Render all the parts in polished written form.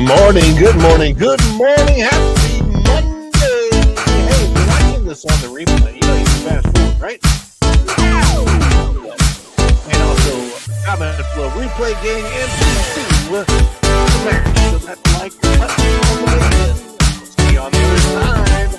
morning, good morning, good morning. Happy Monday. Hey, if you're watching this on the replay, you know you can fast forward, right? And also, comment below replay gang and please do smash that like button on the way in. We'll see you on the other side.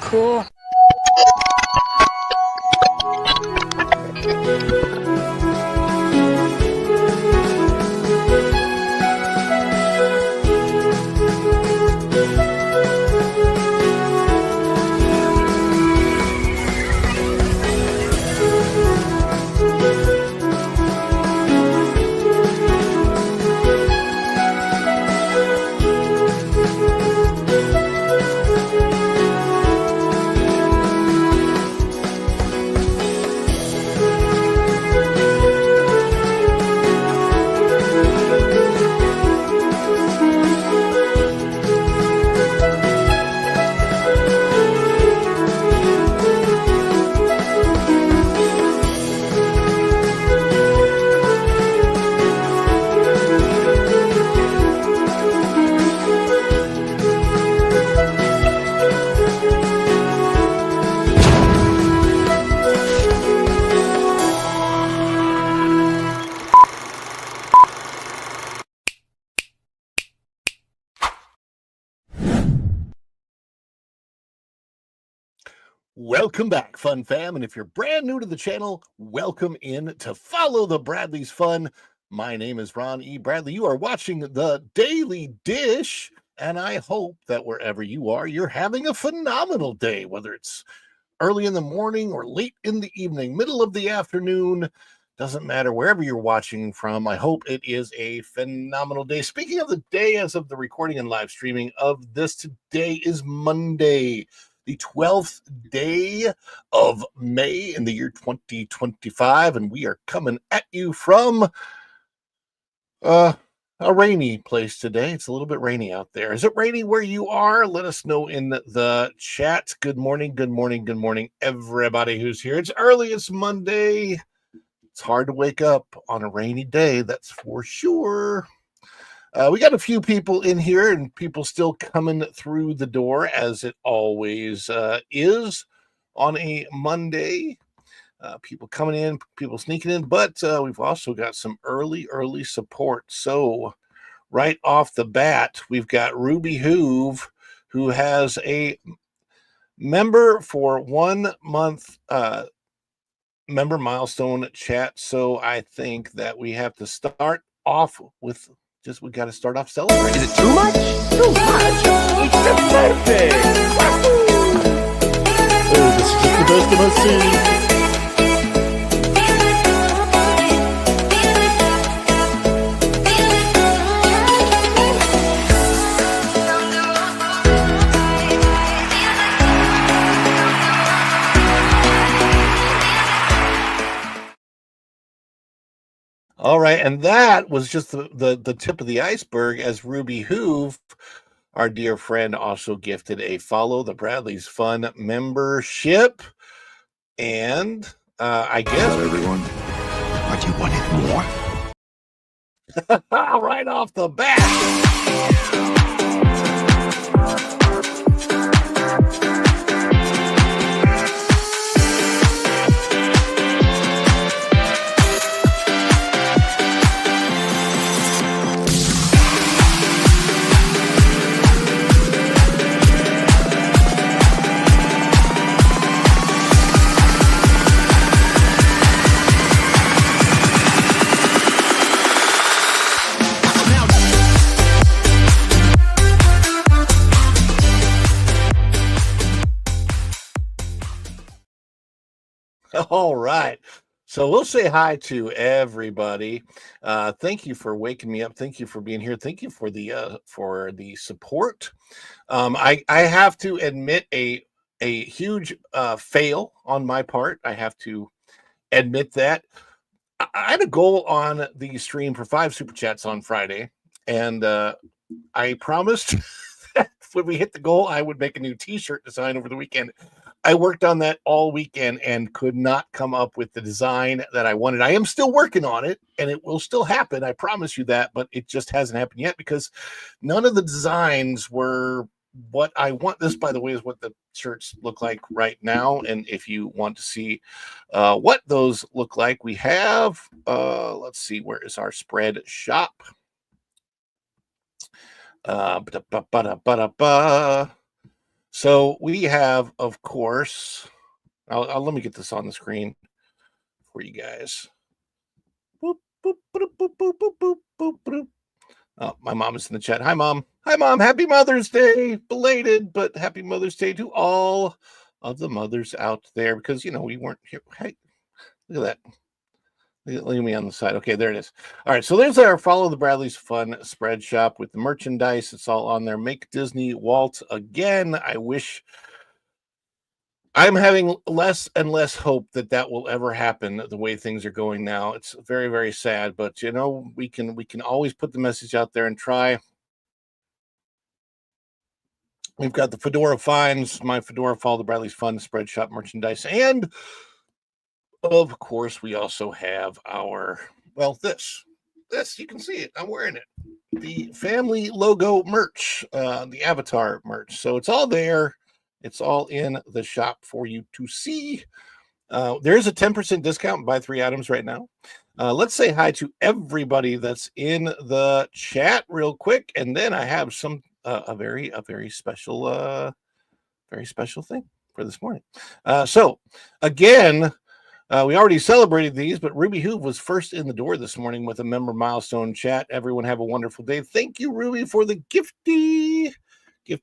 Cool. Welcome back, Fun Fam, and if you're brand new to the channel, welcome in to Follow the Bradley's Fun. My name is Ron E. Bradley. You are watching The Daily Dish, and I hope that wherever you are, you're having a phenomenal day, whether it's early in the morning or late in the evening, middle of the afternoon, doesn't matter wherever you're watching from. I hope it is a phenomenal day. Speaking of the day as of the recording and live streaming of this, today is Monday, the 12th day of May in the year 2025, and we are coming at you from a rainy place today. It's a little bit rainy out there. Is it rainy where you are? Let us know in the chat. Good morning, good morning, good morning, everybody who's here. It's early, it's Monday. It's hard to wake up on a rainy day, that's for sure. We got a few people in here and people still coming through the door, as it always is on a Monday. People coming in, people sneaking in, but we've also got some early support. So right off the bat, we've got Ruby Hoove, who has a member for 1 month member milestone chat. So I think that we have to start off with we got to start off celebrating. Is it too much? Too much? It's a birthday! Oh, this is just the best of my scene. All right, and that was just the tip of the iceberg, as Ruby Hoove, our dear friend, also gifted a Follow the Bradley's Fun membership. And I guess everyone. What you wanted more? right off the bat. All right. So we'll say hi to everybody. Thank you for waking me up. Thank you for being here. Thank you for the support. I have to admit a huge fail on my part. I have to admit that. I had a goal on the stream for 5 super chats on Friday, and I promised that when we hit the goal, I would make a new T-shirt design over the weekend. I worked on that all weekend and could not come up with the design that I wanted. I am still working on it, and it will still happen. I promise you that, but it just hasn't happened yet because none of the designs were what I want. This, by the way, is what the shirts look like right now. And if you want to see what those look like, we have, let's see, where is our spread shop? So we have, of course, let me get this on the screen for you guys. Boop, boop, boop, boop, boop, boop, boop, boop, boop. Oh, my mom is in the chat. Hi, Mom. Hi, Mom. Happy Mother's Day. Belated, but happy Mother's Day to all of the mothers out there, because, we weren't here. Hey, look at that. Leave me on the side. Okay, there it is. All right, so there's our Follow the Bradley's Fun spread shop with the merchandise. It's all on there. Make Disney Walt again. I wish I'm having less and less hope that will ever happen the way things are going now. It's very, very sad, but we can always put the message out there and try. We've got the Fedora Finds, my Fedora Follow the Bradley's Fun spread shop merchandise, and of course we also have our this you can see it. I'm wearing it. The family logo merch, the avatar merch. So it's all there. It's all in the shop for you to see. There is a 10% discount. Buy 3 items right now. Let's say hi to everybody that's in the chat real quick, and then I have some a very special thing for this morning. So again, we already celebrated these, but Ruby Hoove was first in the door this morning with a member milestone chat. Everyone have a wonderful day. Thank you, Ruby, for the gifted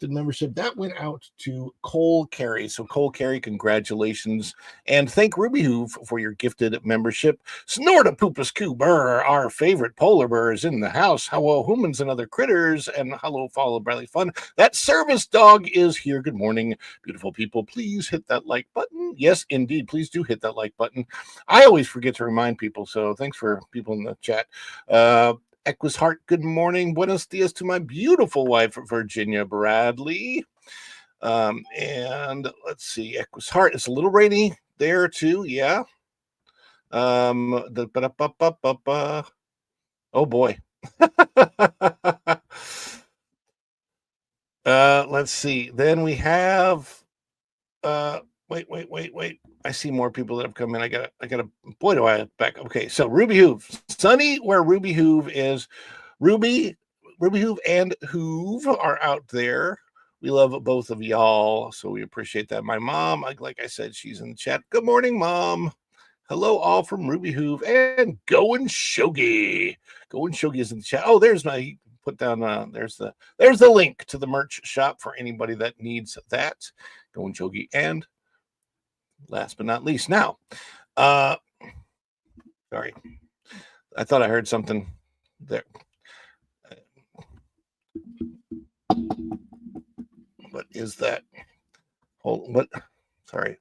membership. That went out to Cole Carey. So Cole Carey, congratulations. And thank Ruby Hoove for your gifted membership. Snorta Poopas Coo Burr, our favorite polar bear, is in the house. Hello, humans and other critters. And hello, Follow Bradley Fun. That service dog is here. Good morning, beautiful people. Please hit that like button. Yes, indeed. Please do hit that like button. I always forget to remind people. So thanks for people in the chat. Equus Heart, good morning. Buenos dias to my beautiful wife, Virginia Bradley. And let's see, Equus Heart, it's a little rainy there too, yeah. Oh boy. Let's see. Then we have wait. I see more people that have come in. I gotta boy, do I have back. Okay, so Ruby Hoove. Sunny, where Ruby Hoove is. Ruby Hoove and Hoove are out there. We love both of y'all, so we appreciate that. My mom, like I said, she's in the chat. Good morning, Mom. Hello, all from Ruby Hoove and Goin' Shogi. Goin' Shogi is in the chat. Oh, there's my put down. There's the link to the merch shop for anybody that needs that. Goin' Shogi, and last but not least, now, sorry, I thought I heard something there. What is that? What? Sorry.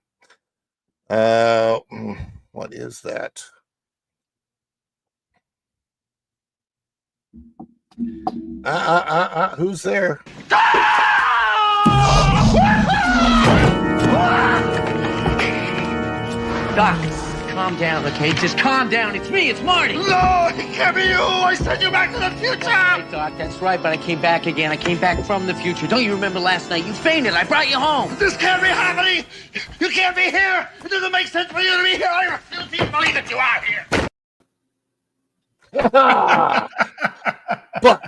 What is that? Who's there? Doc, calm down, okay? Just calm down. It's me. It's Marty. No, it can't be you! I sent you back to the future! Hey, Doc, that's right, but I came back again. I came back from the future. Don't you remember last night? You fainted. I brought you home. This can't be happening! You can't be here! It doesn't make sense for you to be here! I refuse to even believe that you are here! But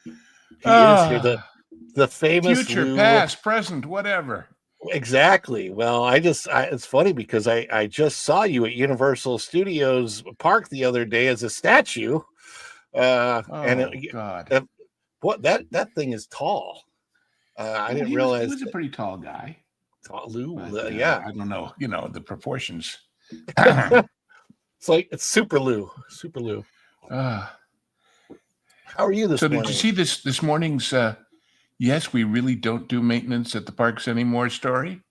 he is here, the famous future, Lou. past, present, whatever. Exactly. Well, it's funny because I just saw you at Universal Studios Park the other day as a statue. God. What that thing is tall. I didn't realize he was a pretty tall guy. tall Lou. But, Yeah. I don't know, the proportions. It's Super Lou. Super Lou. How are you this morning? Did you see this morning's yes, we really don't do maintenance at the parks anymore story?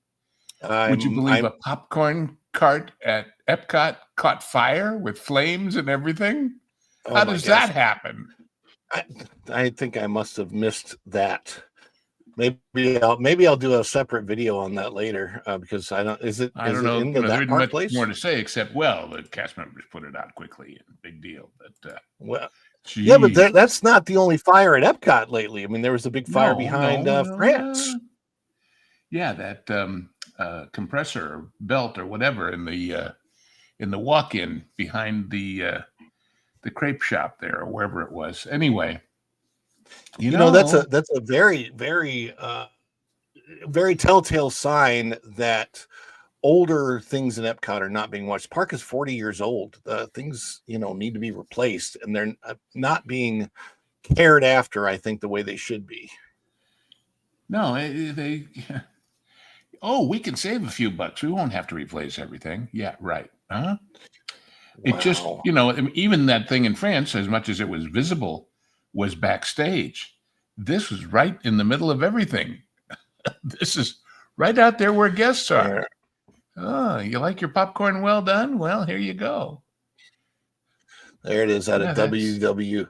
Would you believe a popcorn cart at Epcot caught fire with flames and everything? Oh How my does gosh. that happen? I think I must have missed that. Maybe I'll do a separate video on that later because I don't. Is it? I is don't it know. in There that isn't park much place? more to say except, well, the cast members put it out quickly. Big deal. But Well, yeah, but geez. that's not the only fire at Epcot lately. I mean, there was a big fire No, behind no, France. yeah, that compressor or belt or whatever in the walk-in behind the crepe shop there or wherever it was. Anyway, you know That's a very very telltale sign that older things in Epcot are not being watched. The park is 40 years old. Things need to be replaced, and they're not being cared after, I think, the way they should be. no, they. Oh, we can save a few bucks. We won't have to replace everything. Yeah, right. Huh? It just, Wow. even that thing in France, as much as it was visible, was backstage. This was right in the middle of everything. This is right out there where guests are. Oh, you like your popcorn well done? Well, here you go. There it is out Yeah, of that's- WW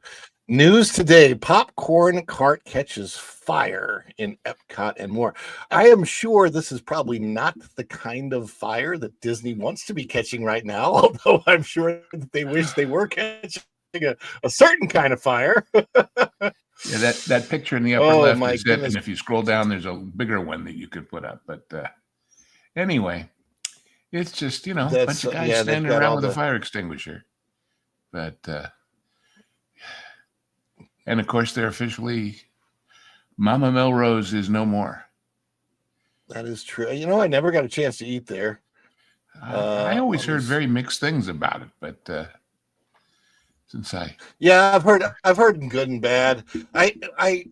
News Today. Popcorn cart catches fire in Epcot and more. I am sure this is probably not the kind of fire that Disney wants to be catching right now, although I'm sure that they wish they were catching a certain kind of fire. Yeah, that picture in the upper Oh, left my is it, goodness. and if you scroll down, there's a bigger one that you could put up. But anyway, it's just a bunch That's- of guys yeah, they've standing got around all with a the- fire extinguisher. But and of course, they're officially Mama Melrose is no more. That is true. I never got a chance to eat there. I always I heard was- very mixed things about it, but since Yeah, I've heard good and bad. I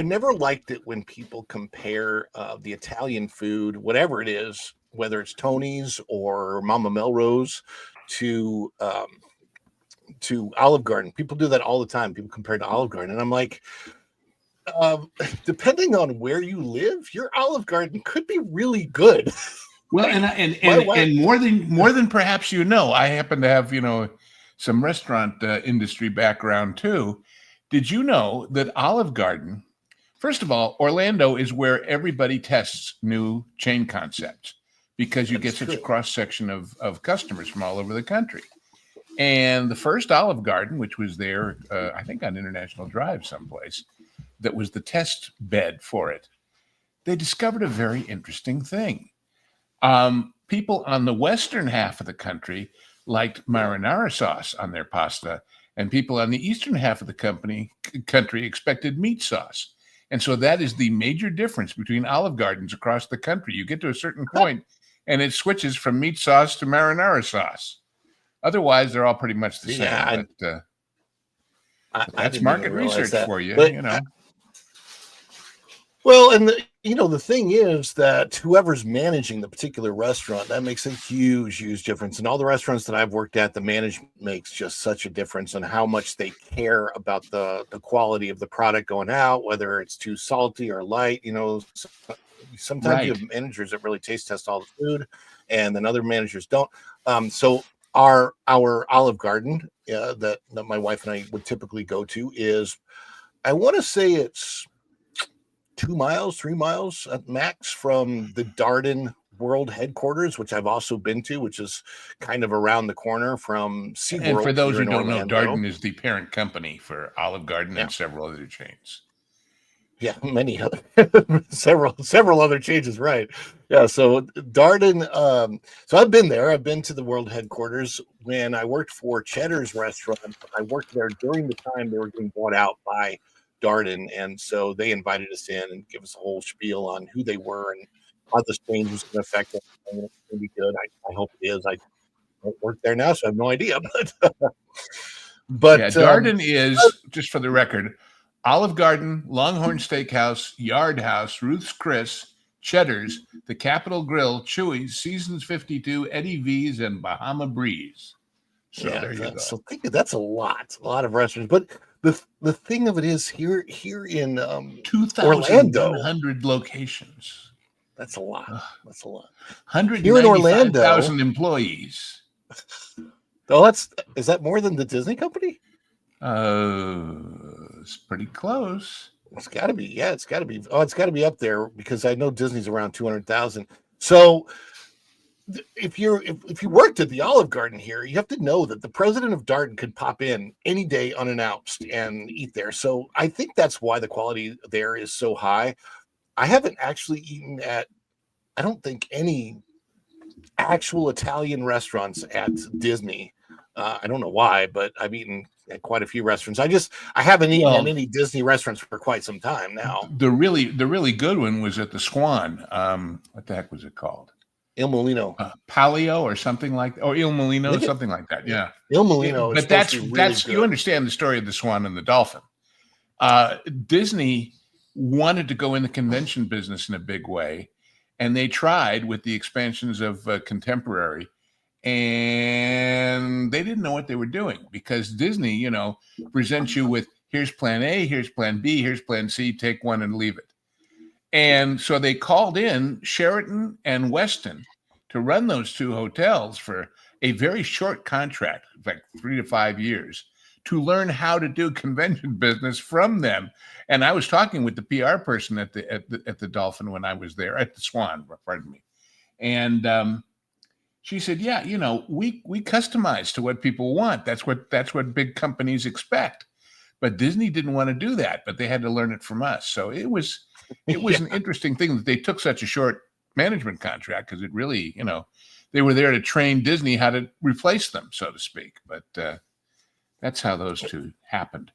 never liked it when people compare the Italian food, whatever it is, whether it's Tony's or Mama Melrose, to Olive Garden. People do that all the time. People compare to Olive Garden, and I'm like, depending on where you live, your Olive Garden could be really good. well, and more than perhaps I happen to have some restaurant industry background too. Did you know that Olive Garden? First of all, Orlando is where everybody tests new chain concepts because you That's get such a true. cross section of customers from all over the country. And the first Olive Garden, which was there, I think on International Drive someplace, that was the test bed for it, they discovered a very interesting thing. People on the western half of the country liked marinara sauce on their pasta, and people on the eastern half of the country expected meat sauce. And so that is the major difference between Olive Gardens across the country. You get to a certain point, and it switches from meat sauce to marinara sauce. Otherwise, they're all pretty much the same. Yeah, But I that's didn't market even realize research that. for you. But, You know. Well, and the thing is that whoever's managing the particular restaurant, that makes a huge difference. And all the restaurants that I've worked at, the management makes just such a difference on how much they care about the quality of the product going out, whether it's too salty or light. Sometimes you Right. have managers that really taste test all the food, and then other managers don't. So our Olive Garden that my wife and I would typically go to is, I want to say it's 2 miles, 3 miles at max from the Darden World headquarters, which I've also been to, which is kind of around the corner from And for SeaWorld those here who in don't know, Orlando. Darden is the parent company for Olive Garden Yeah. and several other chains. Yeah, many other several other changes, right? Yeah, so Darden. So I've been there. I've been to the world headquarters when I worked for Cheddar's restaurant. I worked there during the time they were getting bought out by Darden, and so they invited us in and give us a whole spiel on who they were and how this change was going to affect them. And it's going to be good. I hope it is. I don't work there now, so I have no idea. Yeah, But Darden is, just for the record, Olive Garden, Longhorn Steakhouse, Yard House, Ruth's Chris, Cheddar's, the Capitol Grill, Chewy's, Seasons 52, Eddie V's, and Bahama Breeze. So yeah, there you go. so think that's a lot of restaurants. But the thing of it is here in Orlando, 2,100 locations. that's a lot. That's a lot. Here in Orlando, 195,000 employees. Oh, is that more than the Disney company? It's pretty close. It's got to be. Yeah, it's got to be. Oh, it's got to be up there because I know Disney's around 200,000. So if you worked at the Olive Garden here, you have to know that the president of Darden could pop in any day unannounced and eat there. So I think that's why the quality there is so high. I haven't actually eaten at, I don't think, any actual Italian restaurants at Disney. I don't know why, but I've eaten at quite a few restaurants. I haven't eaten at any Disney restaurants for quite some time now. The really good one was at the Swan. What the heck was it called? Il Molino, Palio or something like that, or Il Molino, something like that. Yeah, Il Molino. But that's you understand the story of the Swan and the Dolphin. Disney wanted to go in the convention business in a big way, and they tried with the expansions of Contemporary, and they didn't know what they were doing because Disney, presents you with here's plan A, here's plan B, here's plan C, take one and leave it. And so they called in Sheraton and Westin to run those two hotels for a very short contract, like 3 to 5 years, to learn how to do convention business from them. And I was talking with the PR person at the Dolphin when I was there, at the Swan, pardon me. And she said, "Yeah, we customize to what people want. That's what big companies expect." But Disney didn't want to do that, but they had to learn it from us. So it was an interesting thing that they took such a short management contract because it really, they were there to train Disney how to replace them, so to speak. But that's how those two happened.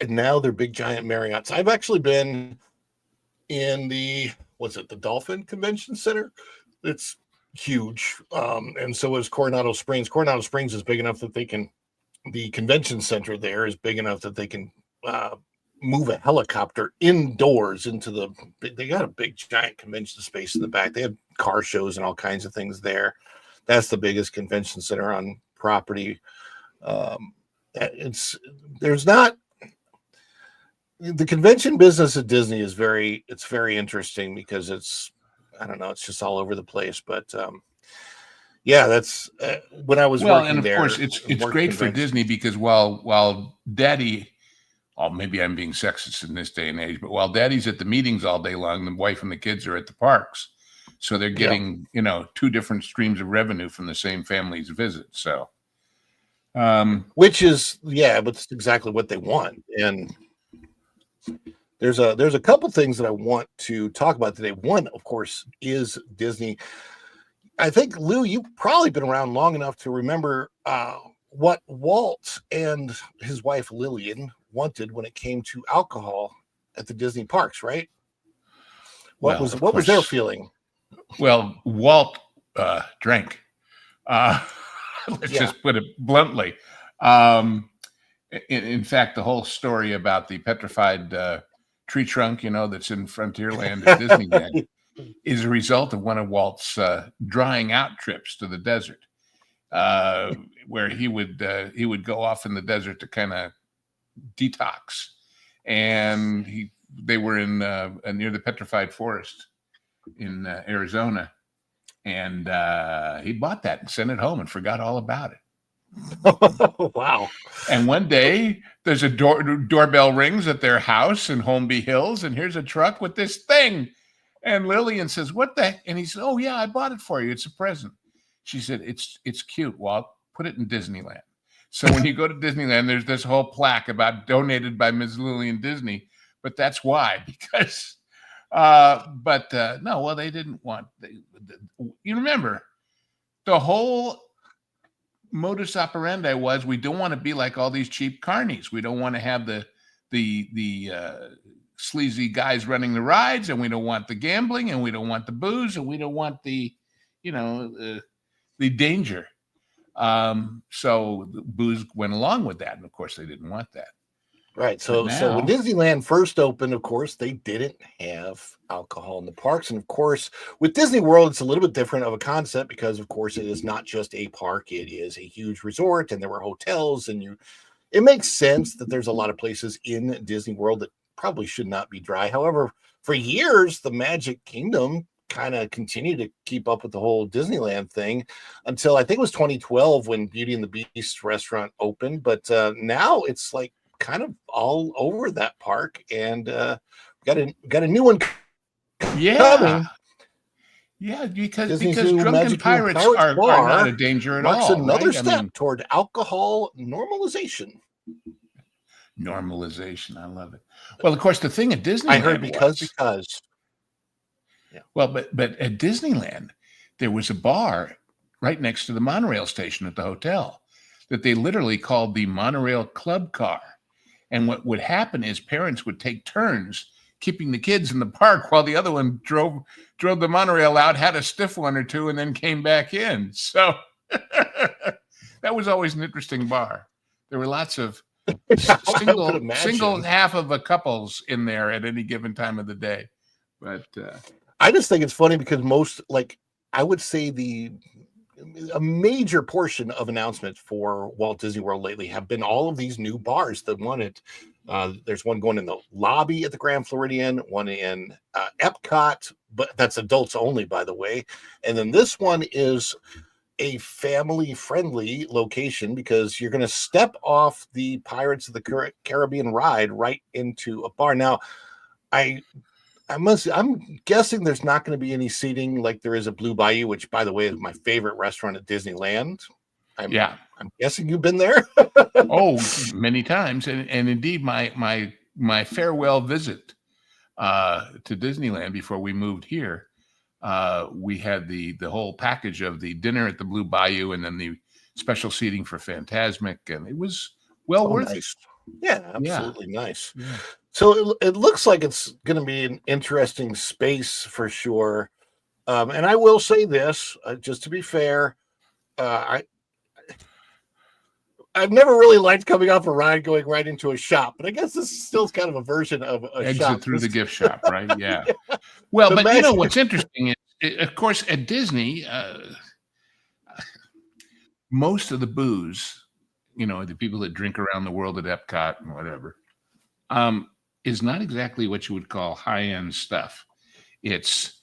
And now they're big giant Marriotts. I've actually been in the Dolphin Convention Center? It's huge. And so is Coronado Springs. Coronado Springs is big enough that the convention center there is big enough that they can move a helicopter indoors they got a big giant convention space in the back. They have car shows and all kinds of things there. That's the biggest convention center on property. The convention business at Disney is very interesting because it's just all over the place. But that's when I was working and of there. Course, it's great for Disney because while Daddy, maybe I'm being sexist in this day and age, but while Daddy's at the meetings all day long, the wife and the kids are at the parks, so they're getting two different streams of revenue from the same family's visit. So, which is but it's exactly what they want. And there's a couple things that I want to talk about today. One, of course, is Disney. I think, Lou, you've probably been around long enough to remember what Walt and his wife Lillian wanted when it came to alcohol at the Disney parks, right? What was their feeling? Well, Walt drank. Let's just put it bluntly. In fact, the whole story about the petrified tree trunk, that's in Frontierland at Disneyland, is a result of one of Walt's drying out trips to the desert, where he would go off in the desert to kind of detox, and they were in near the petrified forest in Arizona, and he bought that and sent it home and forgot all about it. Wow. And one day there's a doorbell rings at their house in Holmby Hills, and here's a truck with this thing. And Lillian says, "What the?" And he said, "Oh yeah, I bought it for you. It's a present." She said, "It's cute, Walt. Put it in Disneyland." So when you go to Disneyland, there's this whole plaque about donated by Ms. Lillian Disney, but that's why, because no, well, they didn't want. You remember the whole modus operandi was we don't want to be like all these cheap carnies. We don't want to have the sleazy guys running the rides, and we don't want the gambling, and we don't want the booze, and we don't want the the danger. So the booze went along with that, and of course they didn't want that. Right. So when Disneyland first opened, of course, they didn't have alcohol in the parks. And of course, with Disney World, it's a little bit different of a concept because, of course, it is not just a park. It is a huge resort, and there were hotels, and it makes sense that there's a lot of places in Disney World that probably should not be dry. However, for years, the Magic Kingdom kind of continued to keep up with the whole Disneyland thing until I think it was 2012 when Beauty and the Beast restaurant opened. But now it's like kind of all over that park, and got a new one coming. Yeah, because Disney's drunken Magic Kingdom pirates are not a danger at marks all. Another right? step toward alcohol normalization. Normalization, I love it. Well, of course, the thing at Disneyland, I heard because. Yeah. Well, but at Disneyland, there was a bar right next to the monorail station at the hotel that they literally called the monorail club car. And what would happen is parents would take turns keeping the kids in the park while the other one drove the monorail out, had a stiff one or two, and then came back in. So that was always an interesting bar. There were lots of single half of a couples in there at any given time of the day. But I just think it's funny because most, like, I would say a major portion of announcements for Walt Disney World lately have been all of these new bars that wanted. There's one going in the lobby at the Grand Floridian, one in Epcot, but that's adults only, by the way. And then this one is a family-friendly location because you're going to step off the Pirates of the Caribbean ride right into a bar. Now, I'm guessing there's not going to be any seating like there is at Blue Bayou, which, by the way, is my favorite restaurant at Disneyland. I'm guessing you've been there. Oh, many times, and indeed, my farewell visit to Disneyland before we moved here, we had the whole package of the dinner at the Blue Bayou and then the special seating for Fantasmic, and it was worth it. Yeah, absolutely nice. Yeah. So it looks like it's going to be an interesting space for sure. And I will say this, just to be fair, I've never really liked coming off a ride going right into a shop, but I guess this is still kind of a version of a exit shop. Through the gift shop, right? Yeah. Well, but you know what's interesting is, of course, at Disney, most of the booze, the people that drink around the world at Epcot and whatever, is not exactly what you would call high-end stuff. It's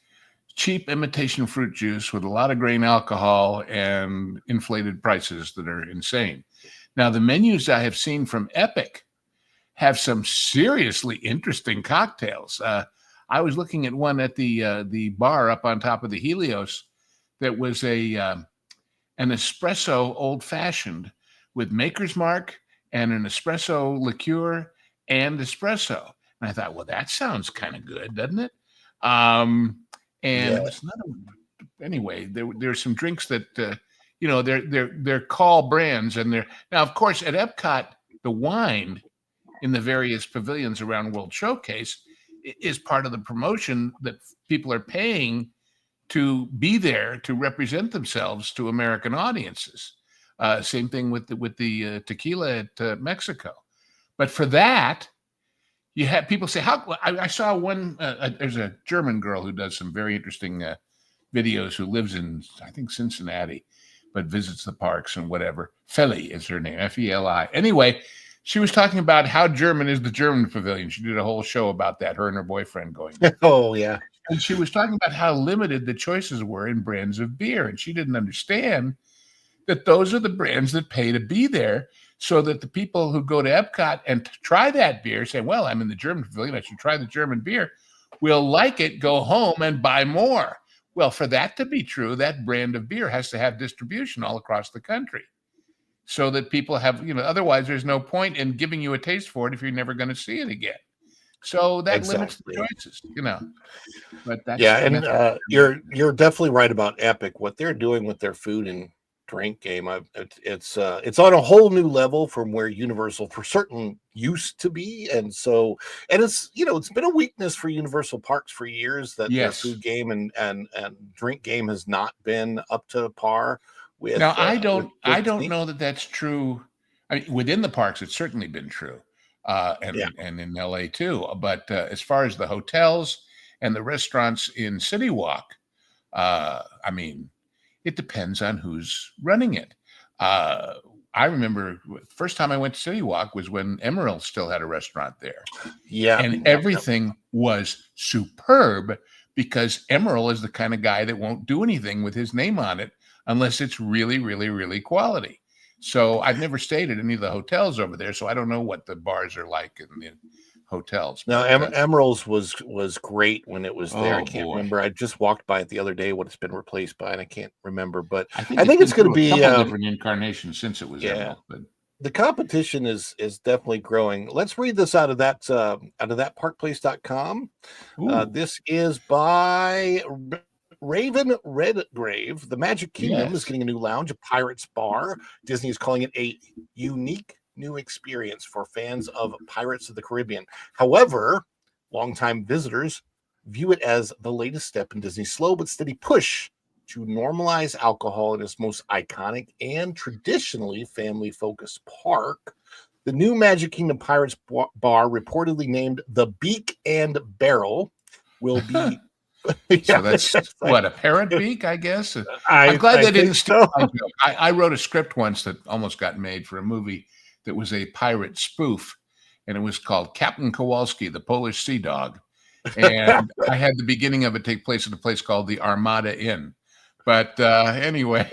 cheap imitation fruit juice with a lot of grain alcohol and inflated prices that are insane. Now, the menus I have seen from Epic have some seriously interesting cocktails. I was looking at one at the bar up on top of the Helios that was an espresso old-fashioned with Maker's Mark and an espresso liqueur and espresso. And I thought, well, that sounds kind of good, doesn't it? It's not anyway, there's some drinks that they're call brands, and they're now, of course, at Epcot, the wine in the various pavilions around World Showcase is part of the promotion that people are paying to be there to represent themselves to American audiences. Same thing with the tequila at Mexico. But for that, you have people say, I saw one, there's a German girl who does some very interesting videos who lives in, I think, Cincinnati, but visits the parks and whatever. Feli is her name, Feli. Anyway, she was talking about how German is the German pavilion. She did a whole show about that, her and her boyfriend going there. Oh, yeah. And she was talking about how limited the choices were in brands of beer. And she didn't understand that those are the brands that pay to be there, so that the people who go to Epcot and try that beer say, well, I'm in the German pavilion, I should try the German beer, will like it, go home and buy more. Well, for that to be true, that brand of beer has to have distribution all across the country, so that people have, otherwise there's no point in giving you a taste for it if you're never going to see it again. So that limits the Exactly. choices, but Yeah, that's the and method. you're definitely right about Epic. What they're doing with their food and drink game, it's on a whole new level from where Universal for certain used to be, and it's been a weakness for Universal Parks for years that their Yes. food game and drink game has not been up to par Now, I with don't Disney. know that that's true. I mean, within the parks, it's certainly been true, Yeah, and in LA too. But as far as the hotels and the restaurants in City Walk, I mean, it depends on who's running it. Uh, I remember first time I went to City Walk was when Emerald still had a restaurant there, yeah, and yep. everything was superb because Emerald is the kind of guy that won't do anything with his name on it unless it's really, really, really quality. So I've never stayed at any of the hotels over there, so I don't know what the bars are like in the hotels. No, But Emerald's was great when it was there. I oh can't boy, remember. I just walked by it the other day. What it's been replaced by, and I can't remember. But I think I it's think been it's going to through a be, couple different incarnations since it was yeah. Emerald. But The competition is definitely growing. Let's read this out of that parkplace.com. ooh, This is by Raven Redgrave. The Magic Kingdom is yes, getting a new lounge, a pirates bar. Disney is calling it a unique new experience for fans of Pirates of the Caribbean. However, longtime visitors view it as the latest step in Disney's slow but steady push to normalize alcohol in its most iconic and traditionally family focused park. The new Magic Kingdom Pirates Bar, reportedly named the Beak and Barrel, will be. so Yeah, that's it's like, what, a parrot beak, I guess. I'm I glad I they think didn't steal so. my joke. I wrote a script once that almost got made for a movie that was a pirate spoof, and it was called Captain Kowalski, the Polish Sea Dog. And I had the beginning of it take place at a place called the Armada Inn. But anyway,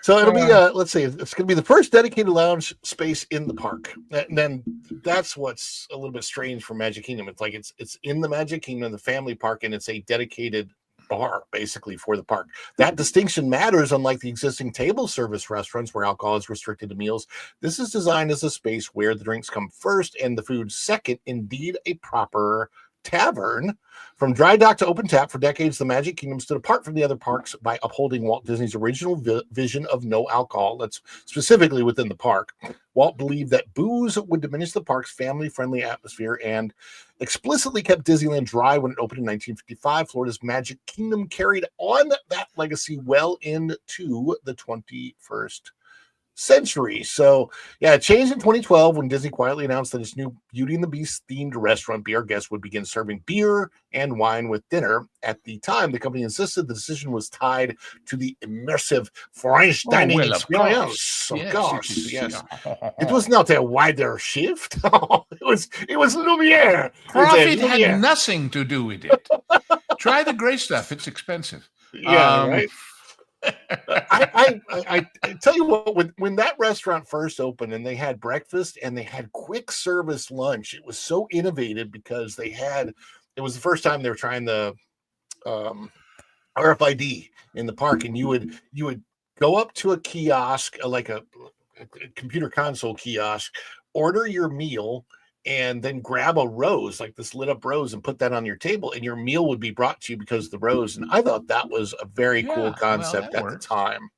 So it'll be uh, let's see, it's going to be the first dedicated lounge space in the park. And then that's what's a little bit strange for Magic Kingdom. It's like it's in the Magic Kingdom, the family park, and it's a dedicated bar basically for the park. That distinction matters, unlike the existing table service restaurants where alcohol is restricted to meals. This is designed as a space where the drinks come first and the food second, indeed a proper tavern. From dry dock to open tap, for decades, the Magic Kingdom stood apart from the other parks by upholding Walt Disney's original vision of no alcohol. That's specifically within the park. Walt believed that booze would diminish the park's family-friendly atmosphere and explicitly kept Disneyland dry when it opened in 1955. Florida's Magic Kingdom carried on that legacy well into the 21st century. So, yeah, it changed in 2012 when Disney quietly announced that its new Beauty and the Beast themed restaurant Be Our Guest would begin serving beer and wine with dinner. At the time, the company insisted the decision was tied to the immersive French oh, dining well, of course. experience. Of Yes, it course, is. yes. It was not a wider shift. It was Lumiere. It was a Profit had Lumiere. nothing to do with it. Try the gray stuff. It's expensive. Yeah, Um, right. I tell you what, when that restaurant first opened and they had breakfast and they had quick service lunch, it was so innovative because it was the first time they were trying the um, RFID in the park, and you would go up to a kiosk, like a computer console kiosk, order your meal, and then grab a rose, like this lit up rose, and put that on your table, and your meal would be brought to you because of the rose. And I thought that was a very cool yeah, well, concept that at the works. time.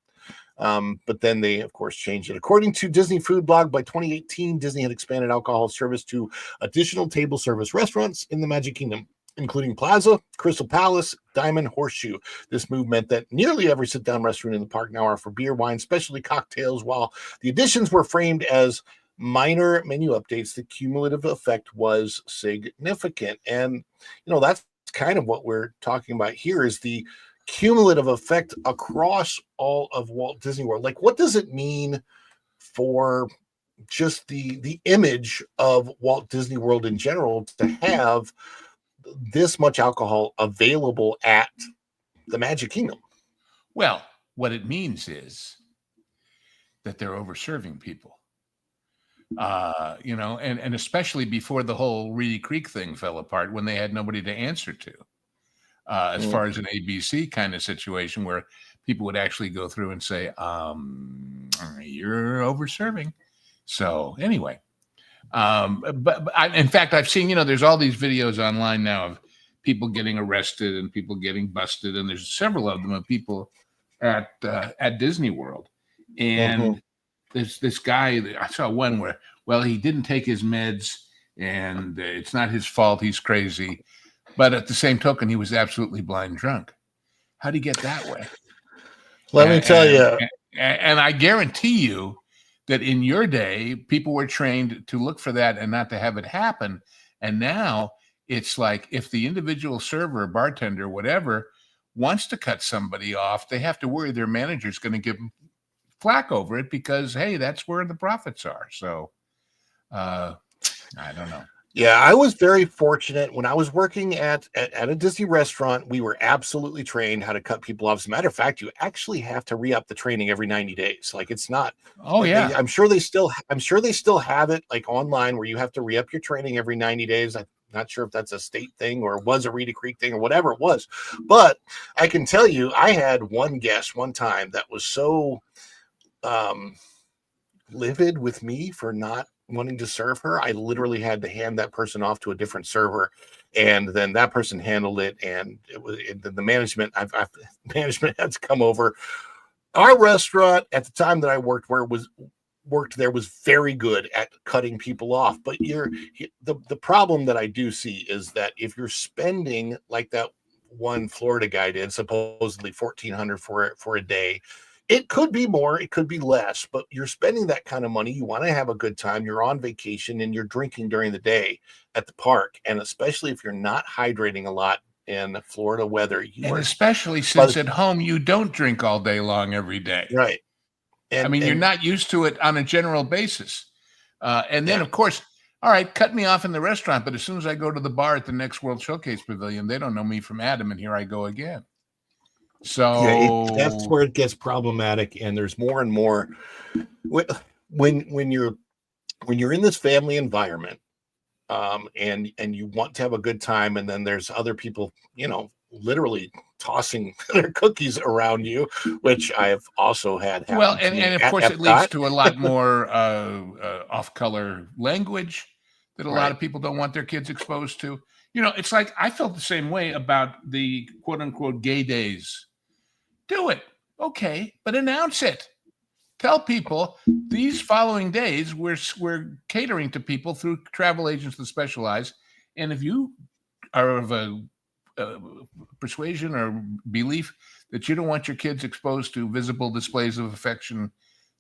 But then they, of course, changed it. According to Disney Food Blog, by 2018, Disney had expanded alcohol service to additional table service restaurants in the Magic Kingdom, including Plaza, Crystal Palace, Diamond, Horseshoe. This move meant that nearly every sit-down restaurant in the park now offer beer, wine, specialty cocktails. While the additions were framed as minor menu updates, the cumulative effect was significant. And, that's kind of what we're talking about here is the cumulative effect across all of Walt Disney World. Like, what does it mean for just the image of Walt Disney World in general to have this much alcohol available at the Magic Kingdom? Well, what it means is that they're overserving people. And especially before the whole Reedy Creek thing fell apart, when they had nobody to answer to, as far as an ABC kind of situation where people would actually go through and say, you're overserving. So anyway, in fact, I've seen, there's all these videos online now of people getting arrested and people getting busted. And there's several of them of people at Disney World. And there's this guy, I saw one where, well, he didn't take his meds and it's not his fault. He's crazy. But at the same token, he was absolutely blind drunk. How'd he get that way? Let me tell you. And I guarantee you that in your day, people were trained to look for that and not to have it happen. And now it's like if the individual server, bartender, whatever, wants to cut somebody off, they have to worry their manager's going to give them flack over it because, hey, that's where the profits are. So I don't know. Yeah, I was very fortunate when I was working at a Disney restaurant. We were absolutely trained how to cut people off. As a matter of fact, you actually have to re-up the training every 90 days. Like it's not. Oh yeah, I'm sure they still have it like online where you have to re-up your training every 90 days. I'm not sure if that's a state thing or was a Reedy Creek thing or whatever it was. But I can tell you, I had one guest one time that was so livid with me for not wanting to serve her. I literally had to hand that person off to a different server, and then that person handled it. And the management, management had to come over. Our restaurant at the time that I worked there was very good at cutting people off. But the problem that I do see is that if you're spending like that one Florida guy did, supposedly $1,400 for a day. It could be more, it could be less, but you're spending that kind of money. You want to have a good time. You're on vacation and you're drinking during the day at the park. And especially if you're not hydrating a lot in Florida weather. Especially since at home, you don't drink all day long every day. Right. And you're not used to it on a general basis. And then, of course, all right, cut me off in the restaurant. But as soon as I go to the bar at the next World Showcase Pavilion, they don't know me from Adam. And here I go again. So that's where it gets problematic, and there's more and more when you're in this family environment, and you want to have a good time, and then there's other people, literally tossing their cookies around you, which I've also had happen. Well, and of course, it leads to a lot more off-color language that a lot of people don't want their kids exposed to. It's like I felt the same way about the quote-unquote gay days. Do it. Okay, but announce it. Tell people these following days we're catering to people through travel agents that specialize. And if you are of a persuasion or belief that you don't want your kids exposed to visible displays of affection,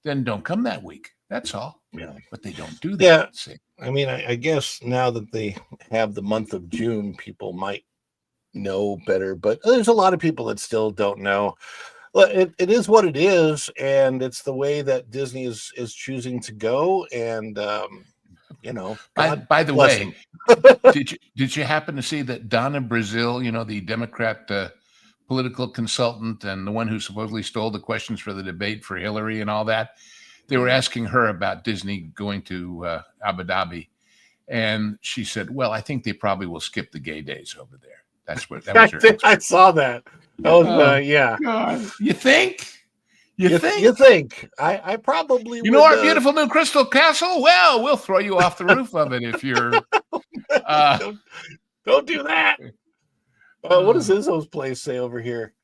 then don't come that week. That's all. Yeah. But they don't do that. Yeah. I mean, I guess now that they have the month of June, people might know better, but there's a lot of people that still don't know. Well, it is what it is, and it's the way that Disney is choosing to go. And by the way, did you happen to see that Donna Brazile, the Democrat political consultant and the one who supposedly stole the questions for the debate for Hillary and all that? They were asking her about Disney going to Abu Dhabi, and she said, "Well, I think they probably will skip the gay days over there." That's what that was. I saw that. That was yeah. God. You think? You think? I probably. You know our beautiful new Crystal Castle? Well, we'll throw you off the roof of it if you're. Don't do that. What does Izzo's place say over here?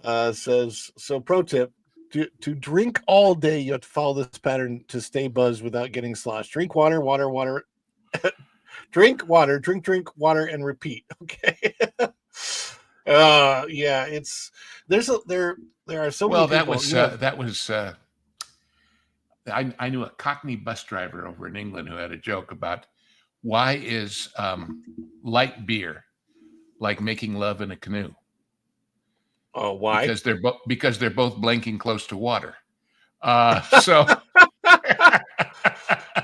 Says so. Pro tip: to drink all day, you have to follow this pattern to stay buzzed without getting sloshed. Drink water, water. Drink water, drink water, and repeat. Okay. Yeah, there are so many people. That was I knew a Cockney bus driver over in England who had a joke about why is light beer like making love in a canoe? Oh, why? Because they're both blanking close to water. So.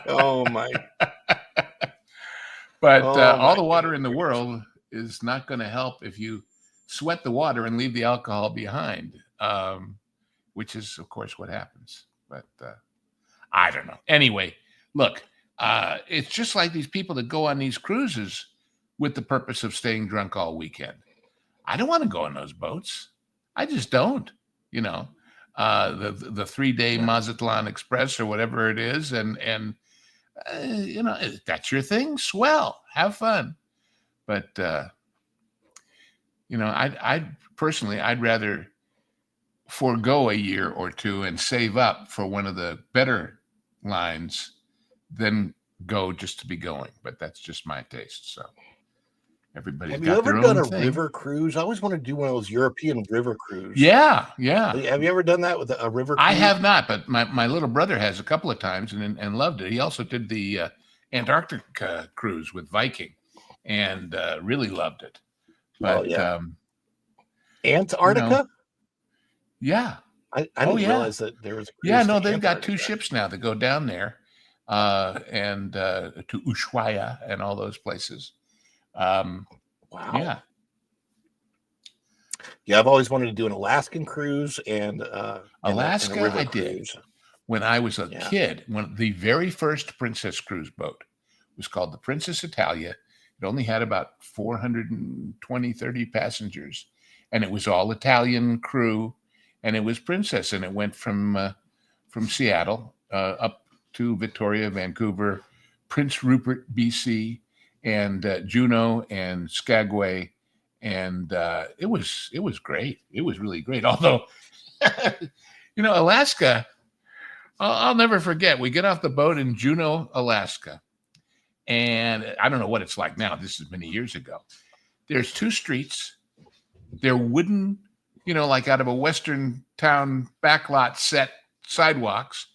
Oh my. But all the water in the world is not going to help if you sweat the water and leave the alcohol behind. which is, of course, what happens. But I don't know. Anyway, look, it's just like these people that go on these cruises with the purpose of staying drunk all weekend. I don't want to go on those boats. I just don't, the 3-day Mazatlan Express or whatever it is. And if that's your thing, swell, have fun. But, I personally, I'd rather forego a year or two and save up for one of the better lines than go just to be going. But that's just my taste. So everybody's Have got you ever their done own a thing. river cruise? I always want to do one of those European river cruises. Yeah. Have you ever done that with a river cruise? I have not, but my little brother has a couple of times and loved it. He also did the Antarctic cruise with Viking and really loved it. But Antarctica? Yeah. I didn't realize that there was a cruise. Yeah, no, they've got Antarctica. 2 ships now that go down there and to Ushuaia and all those places. Wow. Yeah, I've always wanted to do an Alaskan cruise and Alaska. and a river I did cruise. when I was a kid. When the very first Princess cruise boat was called the Princess Italia. It only had about 420, 30 passengers, and it was all Italian crew, and it was Princess, and it went from Seattle up to Victoria, Vancouver, Prince Rupert, BC, and Juneau and Skagway, and it was great. It was really great. Although, Alaska, I'll never forget. We get off the boat in Juneau, Alaska. And I don't know what it's like now. This is many years ago. There's 2 streets. They're wooden, like out of a Western town backlot set sidewalks.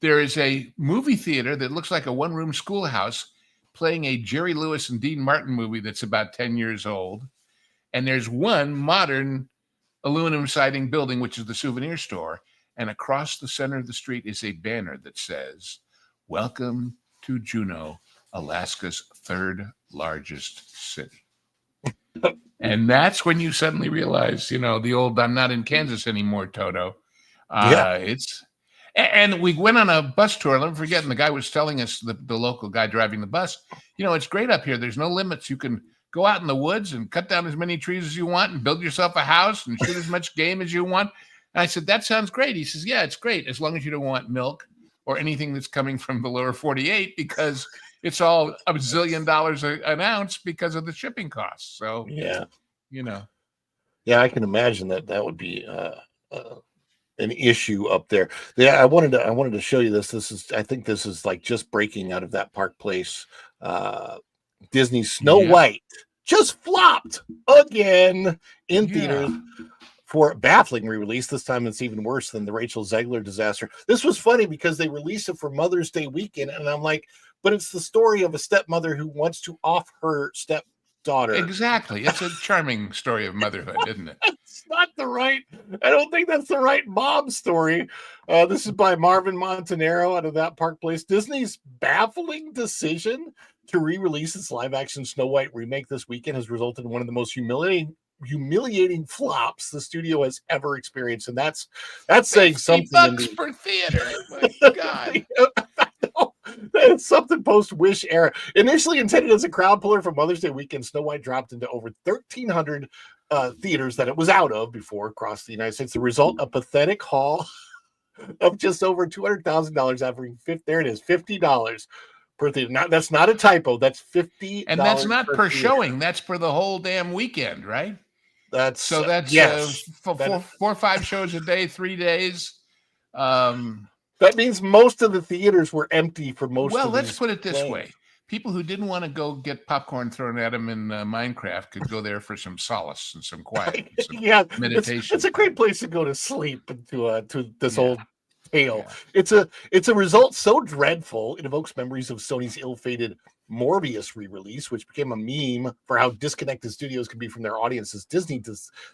There is a movie theater that looks like a one-room schoolhouse playing a Jerry Lewis and Dean Martin movie that's about 10 years old. And there's one modern aluminum siding building, which is the souvenir store. And across the center of the street is a banner that says, "Welcome to Juneau, Alaska's 3rd largest city." And that's when you suddenly realize, the old "I'm not in Kansas anymore" Toto. And we went on a bus tour. I'll never forget. And the guy was telling us, the local guy driving the bus, it's great up here. There's no limits. You can go out in the woods and cut down as many trees as you want and build yourself a house and shoot as much game as you want. And I said, that sounds great. He says, yeah, it's great, as long as you don't want milk or anything that's coming from the lower 48, because it's all $1 zillion an ounce because of the shipping costs. So, Yeah, I can imagine that would be an issue up there. Yeah, I wanted to show you this. I think this is like just breaking out of that Park Place. Disney Snow White just flopped again in theaters for baffling re-release. This time it's even worse than the Rachel Zegler disaster. This was funny because they released it for Mother's Day weekend, and I'm like, but it's the story of a stepmother who wants to off her stepdaughter. Exactly. It's a charming story of motherhood, isn't it? It's not I don't think that's the right mom story. This is by Marvin Montanaro out of That Park Place. Disney's baffling decision to re-release its live-action Snow White remake this weekend has resulted in one of the most humiliating flops the studio has ever experienced, and that's saying something. $50 per theater. My God. It's something post-Wish era. Initially intended as a crowd puller for Mother's Day weekend, Snow White dropped into over 1,300 theaters that it was out of before across the United States. The result, a pathetic haul of just over $200,000, averaging there it is, $50 per theater. Now, that's not a typo. That's $50, and that's not per showing. That's for the whole damn weekend, right? That's 4 or 5 shows a day, 3 days. That means most of the theaters were empty for most. Well, of let's put it this games. way: people who didn't want to go get popcorn thrown at them in Minecraft could go there for some solace and some quiet, and some meditation. It's a great place to go to sleep to this old tale. Yeah. It's a result so dreadful it evokes memories of Sony's ill-fated Morbius re-release, which became a meme for how disconnected studios can be from their audiences. Disney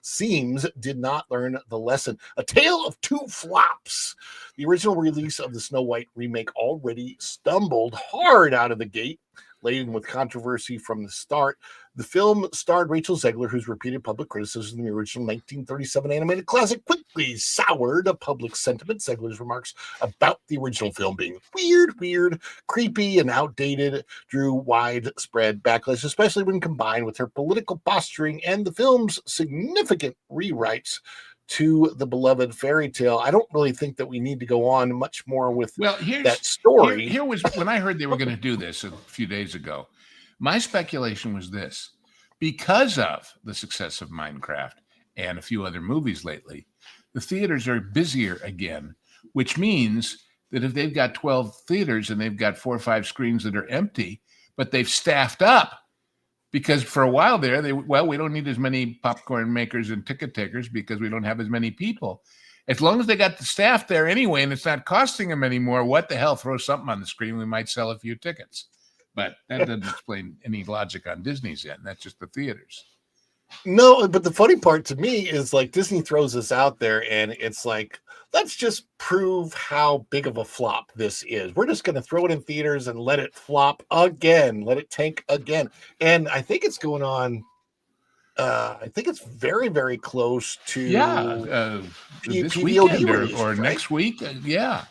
seems did not learn the lesson. A tale of 2 flops. The original release of the Snow White remake already stumbled hard out of the gate, laden with controversy from the start. The film starred Rachel Zegler, whose repeated public criticism of the original 1937 animated classic quickly soured public sentiment. Zegler's remarks about the original film being weird, creepy, and outdated drew widespread backlash, especially when combined with her political posturing and the film's significant rewrites to the beloved fairy tale. I don't really think that we need to go on much more with that story. Here was when I heard they were going to do this a few days ago. My speculation was this: because of the success of Minecraft and a few other movies lately, the theaters are busier again, which means that if they've got 12 theaters and they've got 4 or 5 screens that are empty, but they've staffed up, because for a while there, we don't need as many popcorn makers and ticket takers because we don't have as many people. As long as they got the staff there anyway, and it's not costing them anymore, what the hell, throw something on the screen, we might sell a few tickets. But that doesn't explain any logic on Disney's end. That's just the theaters. No, but the funny part to me is like Disney throws this out there and it's like, let's just prove how big of a flop this is. We're just going to throw it in theaters and let it flop again, let it tank again. And I think it's going on. I think it's very, very close to this weekend or right? next week. Yeah.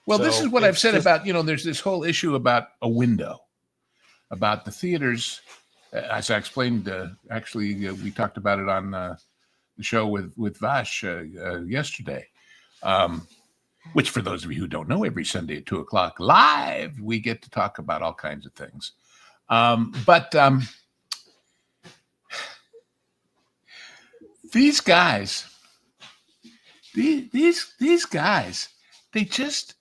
Well, this is what I've said about, there's this whole issue about a window, about the theaters. As I explained, we talked about it on the show with Vash yesterday, which for those of you who don't know, every Sunday at 2:00 live, we get to talk about all kinds of things. But these guys, these guys, they just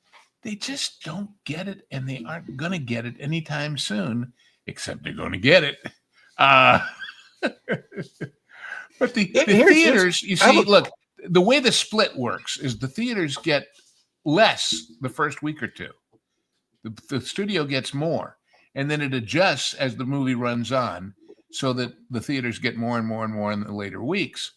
don't get it, and they aren't going to get it anytime soon, except they're going to get it. But the theaters, you see, look, the way the split works is the theaters get less the first week or two. The studio gets more, and then it adjusts as the movie runs on so that the theaters get more and more and more in the later weeks.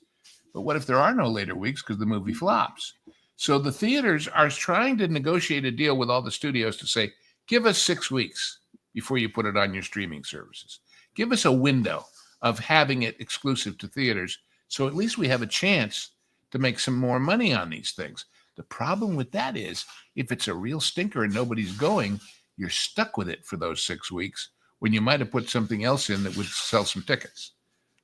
But what if there are no later weeks because the movie flops? So the theaters are trying to negotiate a deal with all the studios to say, give us 6 weeks before you put it on your streaming services. Give us a window of having it exclusive to theaters, so at least we have a chance to make some more money on these things. The problem with that is, if it's a real stinker and nobody's going, you're stuck with it for those 6 weeks when you might have put something else in that would sell some tickets.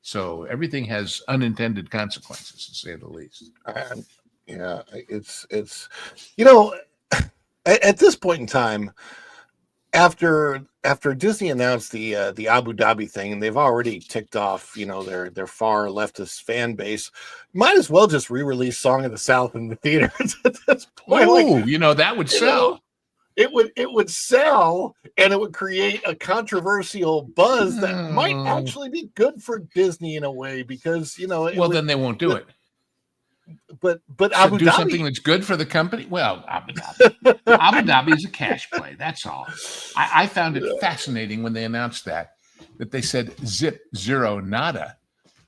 So everything has unintended consequences, to say the least. Yeah, it's at this point in time, after Disney announced the Abu Dhabi thing, and they've already ticked off, their far leftist fan base, might as well just re-release Song of the South in the theaters at this point. Oh, that would sell. It would sell, and it would create a controversial buzz that might actually be good for Disney in a way, because then they won't do it. But Abu Dhabi, something that's good for the company. Well, Abu Dhabi is a cash play. That's all. I found it fascinating when they announced that they said zero nada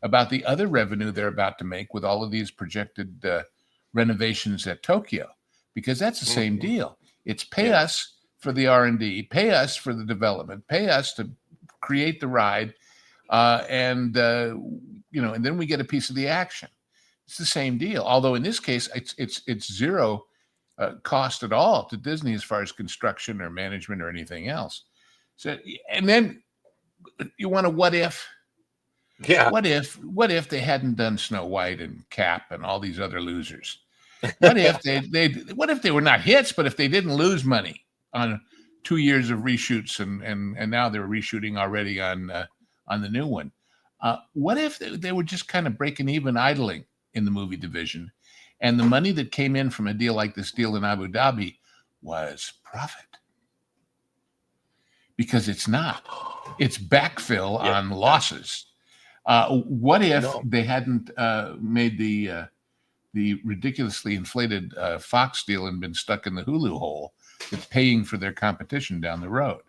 about the other revenue they're about to make with all of these projected renovations at Tokyo, because that's the same deal. It's pay us for the R&D, pay us for the development, pay us to create the ride, and then we get a piece of the action. It's the same deal, although in this case, it's zero cost at all to Disney as far as construction or management or anything else. So, and then you want to what if? Yeah. What if they hadn't done Snow White and Cap and all these other losers? What if what if they were not hits, but if they didn't lose money on 2 years of reshoots and now they're reshooting already on the new one? What if they were just kind of breaking even, idling in the movie division, and the money that came in from a deal like this deal in Abu Dhabi was profit? Because it's not. It's backfill on losses. What if they hadn't made the ridiculously inflated Fox deal and been stuck in the Hulu hole that's paying for their competition down the road?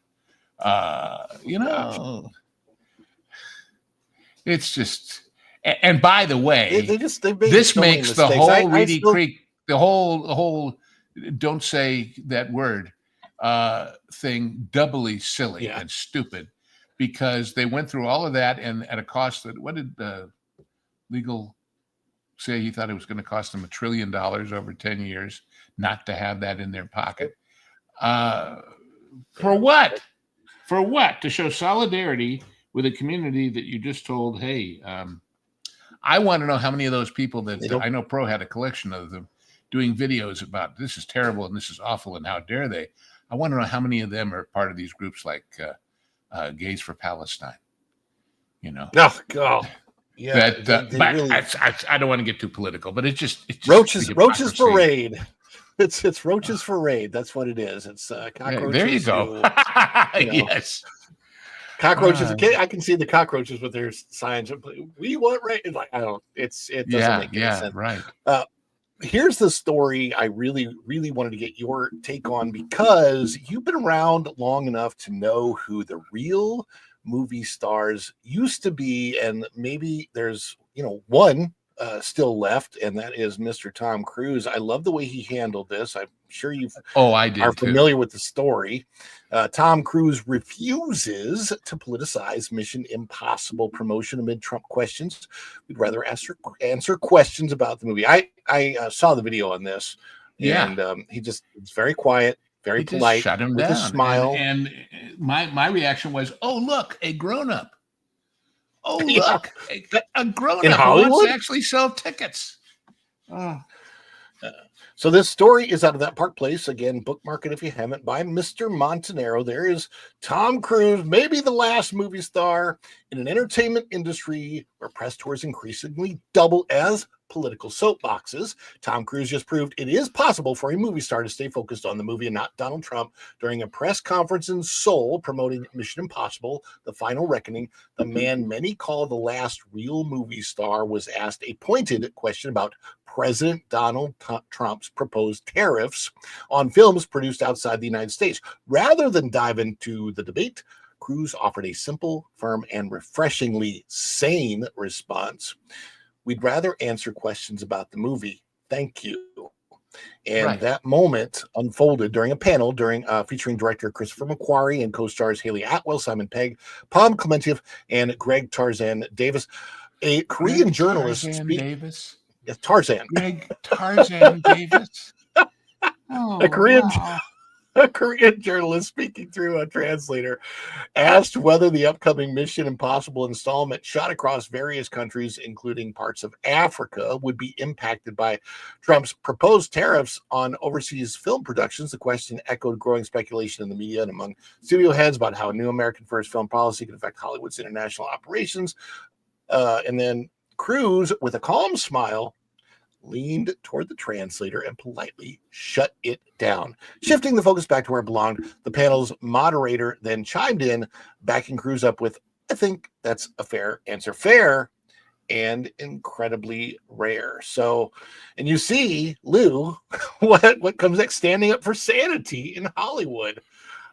It's just. And by the way, this makes the whole Reedy Creek, the whole don't say that word, thing doubly silly Yeah. and stupid, because they went through all of that and at a cost that, what did legal say? He thought it was going to cost them $1 trillion over 10 years not to have that in their pocket. For what? For what? To show solidarity with a community that you just told, hey, I want to know how many of those people that I know Pro had a collection of them doing videos about this is terrible and this is awful and how dare they. I want to know how many of them are part of these groups like Gays for Palestine. Oh, God. Yeah, That, they but really... I don't want to get too political, but it's just Roaches for hypocrisy. raid. It's roaches for raid. That's what it is. It's cockroaches. There you go. Yes. Cockroaches. I can see the cockroaches with their signs. We want raid. Like, I don't. It doesn't make any sense. Right. Here's the story I really, really wanted to get your take on, because you've been around long enough to know who the real movie stars used to be, and maybe there's one still left, and that is Mr. Tom Cruise. I love the way he handled this. I'm sure are familiar with the story. Tom Cruise refuses to politicize Mission Impossible promotion amid Trump questions. We'd rather answer questions about the movie. I saw the video on this, and he just was very quiet, very polite, shut him with down. a smile. And my reaction was, oh, look, a grown-up. Oh, look, a grown-up in Hollywood wants to actually sell tickets. So this story is out of That Park Place. Again, bookmark it if you haven't, by Mr. Montanaro. There is Tom Cruise, maybe the last movie star in an entertainment industry where press tours increasingly double as political soapboxes. Tom Cruise just proved it is possible for a movie star to stay focused on the movie and not Donald Trump. During a press conference in Seoul promoting Mission Impossible, The Final Reckoning, the man many call the last real movie star was asked a pointed question about President Donald Trump's proposed tariffs on films produced outside the United States. Rather than dive into the debate, Cruise offered a simple, firm, and refreshingly sane response. We'd rather answer questions about the movie. Thank you. And that moment unfolded during a panel featuring director Christopher McQuarrie and co-stars Haley Atwell, Simon Pegg, Palm Clementieff, and Greg Tarzan Davis. A Korean journalist Davis. Yes, Tarzan. Greg Tarzan Davis. Oh, A Korean journalist speaking through a translator asked whether the upcoming Mission Impossible installment, shot across various countries, including parts of Africa, would be impacted by Trump's proposed tariffs on overseas film productions. The question echoed growing speculation in the media and among studio heads about how a new American first film policy could affect Hollywood's international operations. And then Cruise, with a calm smile, leaned toward the translator and politely shut it down. Shifting the focus back to where it belonged, the panel's moderator then chimed in, backing Cruise up with, I think that's a fair answer. Fair and incredibly rare. So, and you see, Lou, what comes next? Standing up for sanity in Hollywood.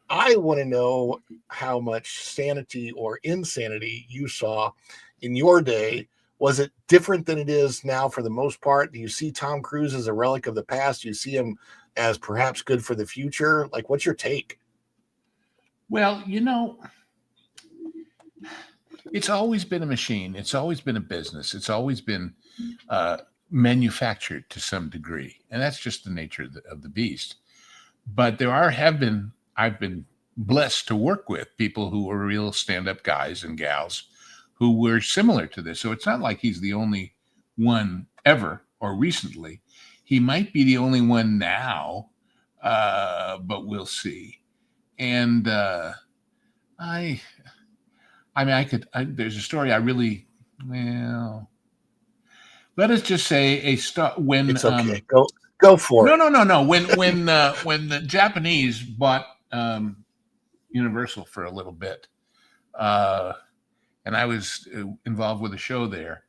I want to know how much sanity or insanity you saw in your day. Was it different than it is now for the most part? Do you see Tom Cruise as a relic of the past? Do you see him as perhaps good for the future? Like, what's your take? Well, it's always been a machine. It's always been a business. It's always been manufactured to some degree. And that's just the nature of the beast. But I've been blessed to work with people who were real stand-up guys and gals who were similar to this. So it's not like he's the only one ever or recently. He might be the only one now, but we'll see. And there's a story let us just say when it's okay. Go for it. No. When the Japanese bought Universal for a little bit, and I was involved with a show there.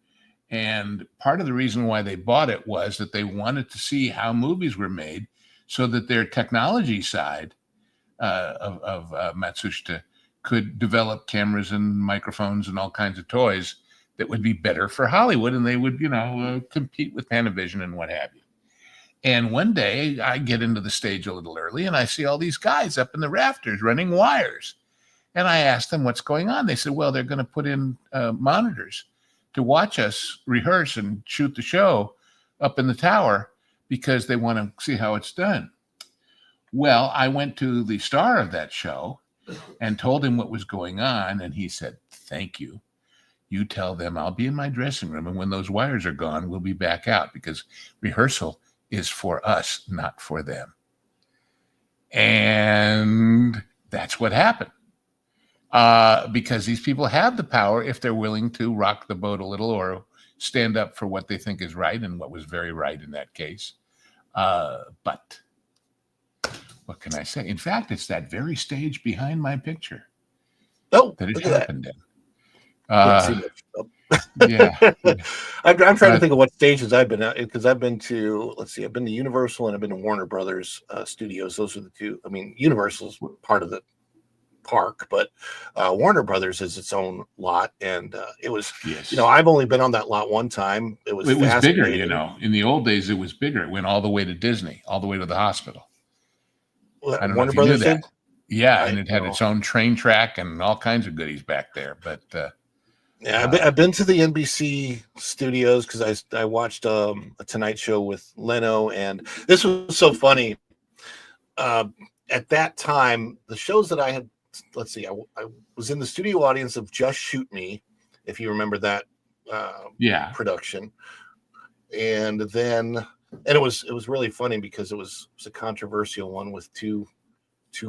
And part of the reason why they bought it was that they wanted to see how movies were made so that their technology side of Matsushita could develop cameras and microphones and all kinds of toys that would be better for Hollywood. And they would, compete with Panavision and what have you. And one day I get into the stage a little early and I see all these guys up in the rafters running wires. And I asked them what's going on. They said, well, they're going to put in monitors to watch us rehearse and shoot the show up in the tower because they want to see how it's done. Well, I went to the star of that show and told him what was going on. And he said, thank you. You tell them I'll be in my dressing room. And when those wires are gone, we'll be back out because rehearsal is for us, not for them. And that's what happened. Because these people have the power if they're willing to rock the boat a little or stand up for what they think is right and what was very right in that case. But what can I say? In fact, it's that very stage behind my picture that it happened in. Yeah. I'm trying to think of what stages I've been at because I've been to, I've been to Universal and I've been to Warner Brothers Studios. Those are the two. I mean, Universal's part of the park, but Warner Brothers is its own lot, and it was, I've only been on that lot one time. It was bigger, in the old days it was bigger. It went all the way to Disney, all the way to the hospital. I don't know if you knew that. Yeah, and it had its own train track and all kinds of goodies back there. But I've been to the NBC studios because I watched a Tonight Show with Leno, and this was so funny. At that time, the shows that I had, I was in the studio audience of Just Shoot Me, if you remember that production, and it was really funny because it was a controversial one with two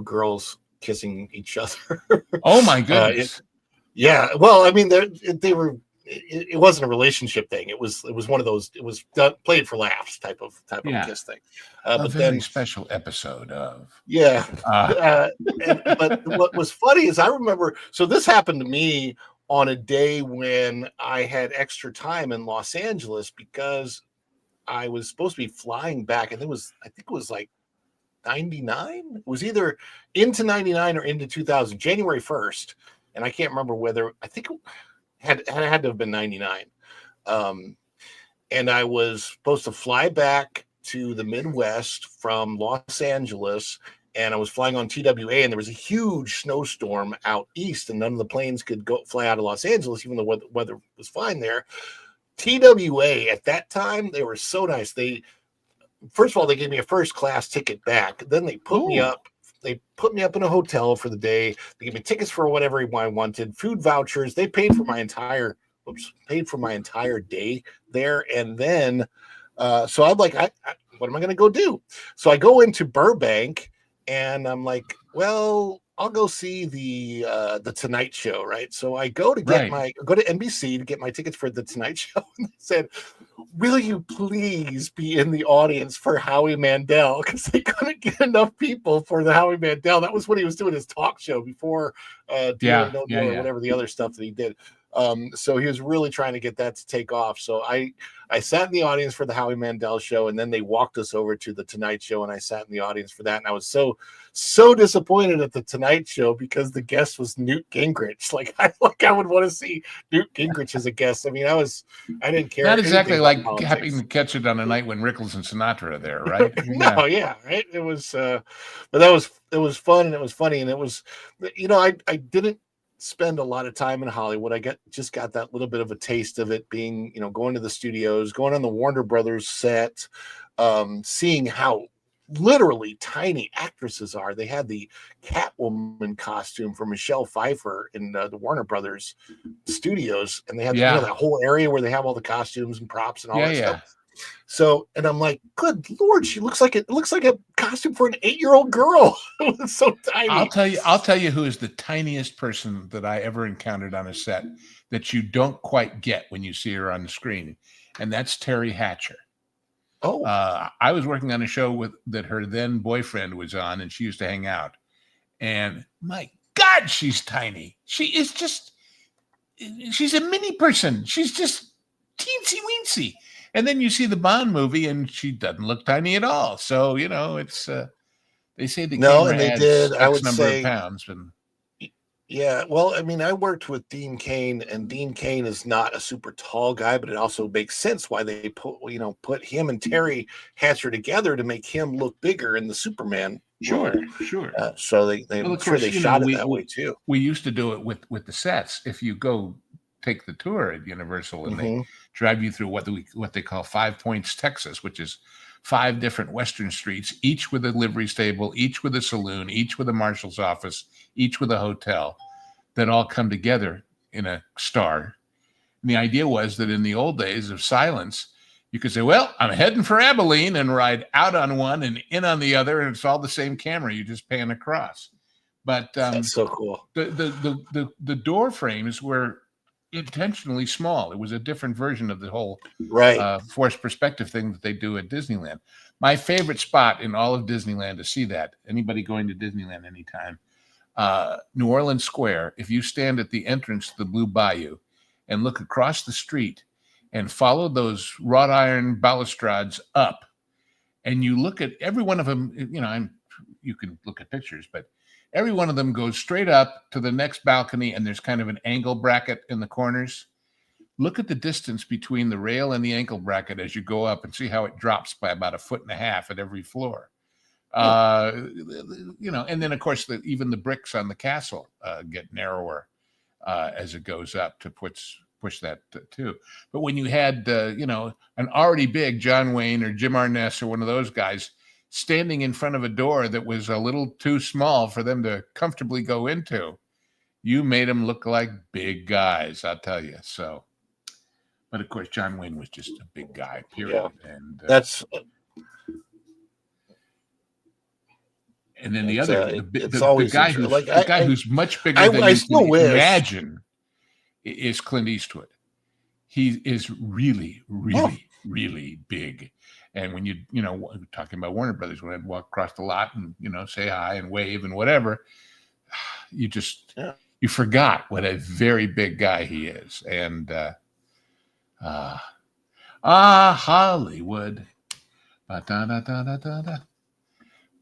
girls kissing each other. Oh my goodness! Well, I mean, they were. It wasn't a relationship thing. It was one of those. It was played for laughs type of kiss thing. But very special episode of. But what was funny is I remember. So this happened to me on a day when I had extra time in Los Angeles because I was supposed to be flying back. I think it was like 99. It was either into 99 or into 2000, January 1st, and I can't remember whether. I think it had to have been 99. And I was supposed to fly back to the Midwest from Los Angeles, and I was flying on TWA, and there was a huge snowstorm out east, and none of the planes could fly out of Los Angeles, even though the weather was fine there. TWA at that time, they were so nice. First of all, they gave me a first class ticket back. Then they put me up. They put me up in a hotel for the day. They gave me tickets for whatever I wanted, food vouchers. They paid for my entire day there. And then, so I'm like, what am I going to go do? So I go into Burbank, and I'm like, well, I'll go see the Tonight Show, right? So I go to go to NBC to get my tickets for the Tonight Show, and they said, will you please be in the audience for Howie Mandel? Because they couldn't get enough people for the Howie Mandel. That was when he was doing his talk show before whatever the other stuff that he did. So he was really trying to get that to take off. So I sat in the audience for the Howie Mandel show, and then they walked us over to the Tonight Show, and I sat in the audience for that. And I was so disappointed at the Tonight Show because the guest was Newt Gingrich. I would want to see Newt Gingrich as a guest. I mean, I didn't care. Not exactly like having to catch it on a night when Rickles and Sinatra are there, right? Right. It was, but it was fun, and it was funny, and it was, I didn't spend a lot of time in Hollywood. I just got that little bit of a taste of it, being, going to the studios, going on the Warner Brothers set, seeing how literally tiny actresses are. They had the Catwoman costume for Michelle Pfeiffer in the Warner Brothers studios, and they had that whole area where they have all the costumes and props and all that stuff. So, and I'm like, good Lord, it looks like a costume for an 8-year-old girl. It's so tiny. I'll tell you who is the tiniest person that I ever encountered on a set that you don't quite get when you see her on the screen, and that's Terry Hatcher. Oh, I was working on a show that her then boyfriend was on, and she used to hang out. And my God, she's tiny. She's a mini person. She's just teensy weensy. And then you see the Bond movie, and she doesn't look tiny at all. So it's they say the camera adds X number of pounds, and Yeah, well, I mean, I worked with Dean Cain, and Dean Cain is not a super tall guy, but it also makes sense why they put him and Terry Hatcher together to make him look bigger in the Superman role. Sure, sure. So they Well, I'm of sure course, they shot it that way we too. we used to do it with the sets. If you go take the tour at Universal and they Hmm. drive you through what they call Five Points, Texas, which is 5 different Western streets, each with a livery stable, each with a saloon, each with a marshal's office, each with a hotel, that all come together in a star. And the idea was that in the old days of silence, you could say, well, I'm heading for Abilene, and ride out on one and in on the other, and it's all the same camera. You just pan across. But That's so cool. the door frames were intentionally small. It was a different version of the whole Right. forced perspective thing that they do at Disneyland. My favorite spot in all of Disneyland to see that, anybody going to Disneyland anytime, New Orleans Square, if you stand at the entrance to the Blue Bayou and look across the street and follow those wrought iron balustrades up, and you look at every one of them, you can look at pictures, but every one of them goes straight up to the next balcony, and there's kind of an angle bracket in the corners. Look at the distance between the rail and the ankle bracket as you go up, and see how it drops by about 1.5 feet at every floor. And then of course even the bricks on the castle get narrower as it goes up to push that too. But when you had an already big John Wayne or Jim Arness or one of those guys standing in front of a door that was a little too small for them to comfortably go into, you made them look like big guys, I'll tell you. So, but of course John Wayne was just a big guy, period. Yeah. And That's and then the other, it's always guy interesting. who's Like the guy who's much bigger than I you still can wish. imagine is Clint Eastwood. He is really, really, really big. And when talking about Warner Brothers, when I'd walk across the lot and say hi and wave and whatever, you just you forgot what a very big guy he is. And Hollywood. Ba-da-da-da-da-da-da.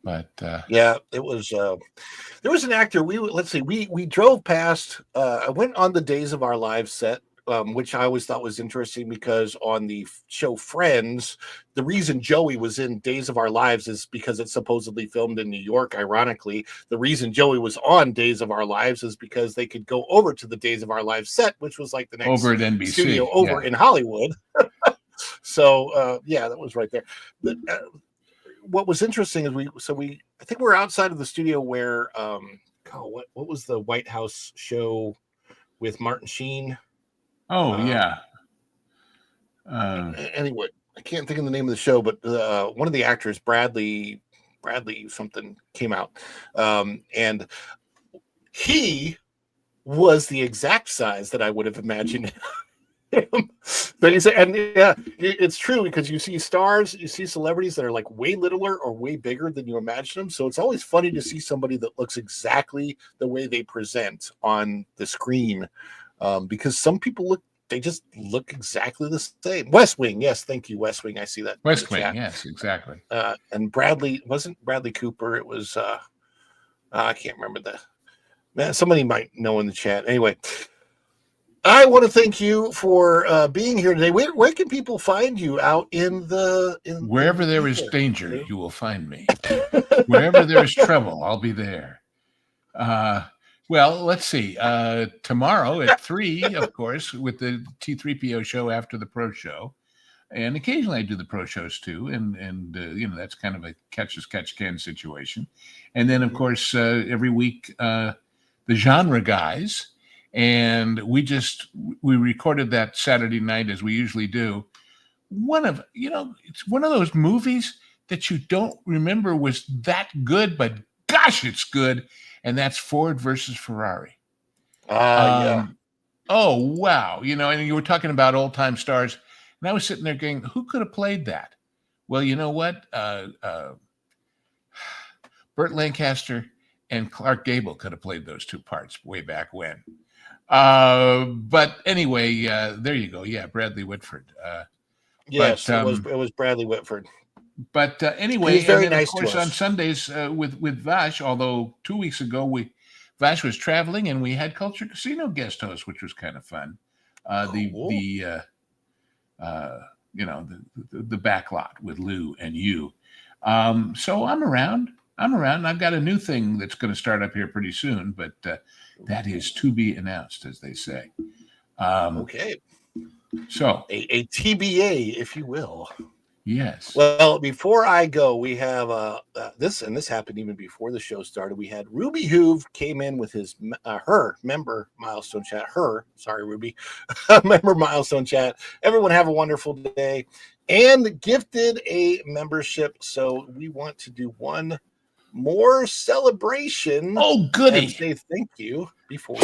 But yeah, it was. There was an actor. We drove past. I went on the Days of Our Lives set, which I always thought was interesting because on the show Friends, the reason Joey was in Days of Our Lives is because it's supposedly filmed in New York. Ironically, the reason Joey was on Days of Our Lives is because they could go over to the Days of Our Lives set, which was like the next over at NBC studio over in Hollywood. So that was right there. But, what was interesting is I think we're outside of the studio where what was the White House show with Martin Sheen? Anyway, I can't think of the name of the show, but one of the actors, Bradley something, came out, and he was the exact size that I would have imagined him. But it's true, because you see stars, you see celebrities that are like way littler or way bigger than you imagine them. So it's always funny to see somebody that looks exactly the way they present on the screen, because some people just look exactly the same. West Wing, yes, thank you, West Wing. I see that. West Wing, yes, exactly. And wasn't Bradley Cooper. It was I can't remember man. Somebody might know in the chat. Anyway. I want to thank you for being here today. Where can people find you out wherever there is danger, you will find me. Wherever there is trouble, I'll be there. Well, let's see. Tomorrow at 3, of course, with the T3PO show after the pro show. And occasionally I do the pro shows too. And that's kind of a catch-as-catch-can situation. And then, of course, every week, the genre guys. And we recorded that Saturday night, as we usually do. It's one of those movies that you don't remember was that good, but gosh, it's good. And that's Ford versus Ferrari. Yeah. Oh, wow. And you were talking about old time stars. And I was sitting there going, who could have played that? Well, you know what? Burt Lancaster and Clark Gable could have played those two parts way back when. But anyway, there you go. Yeah, Bradley Whitford. Yes, it was Bradley Whitford. But anyway, he's very and then, nice of course, to us. on Sundays with Vash, although 2 weeks ago Vash was traveling, and we had Culture Casino guest host, which was kind of fun. Cool. The back lot with Lou and you. So I'm around. I've got a new thing that's going to start up here pretty soon, but that is to be announced, as they say. Okay. So a TBA, if you will. Yes. Well, before I go, we have this happened even before the show started. We had Ruby Hoove came in with her member milestone chat. Ruby, member milestone chat. Everyone have a wonderful day, and gifted a membership. So we want to do one more celebration. Oh, goody! And say thank you before.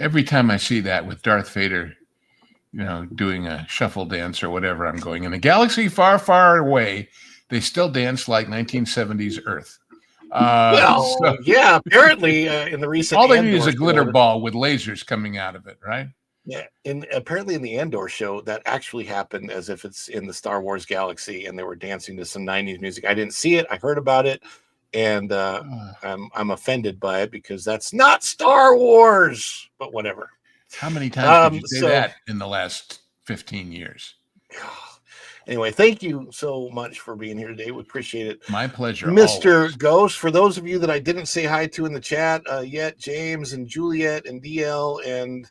Every time I see that with Darth Vader, doing a shuffle dance or whatever, I'm going, in a galaxy far, far away, they still dance like 1970s Earth. Yeah, apparently in the recent all they need Andor is a glitter show, ball with lasers coming out of it, right? Yeah, and apparently in the Andor show, that actually happened as if it's in the Star Wars galaxy, and they were dancing to some 90s music. I didn't see it. I heard about it, and I'm offended by it because that's not Star Wars, but whatever. How many times did you say that in the last 15 years? Anyway, thank you so much for being here today. We appreciate it. My pleasure. Mr. Always. Ghost, for those of you that I didn't say hi to in the chat yet, James and Juliet and DL, and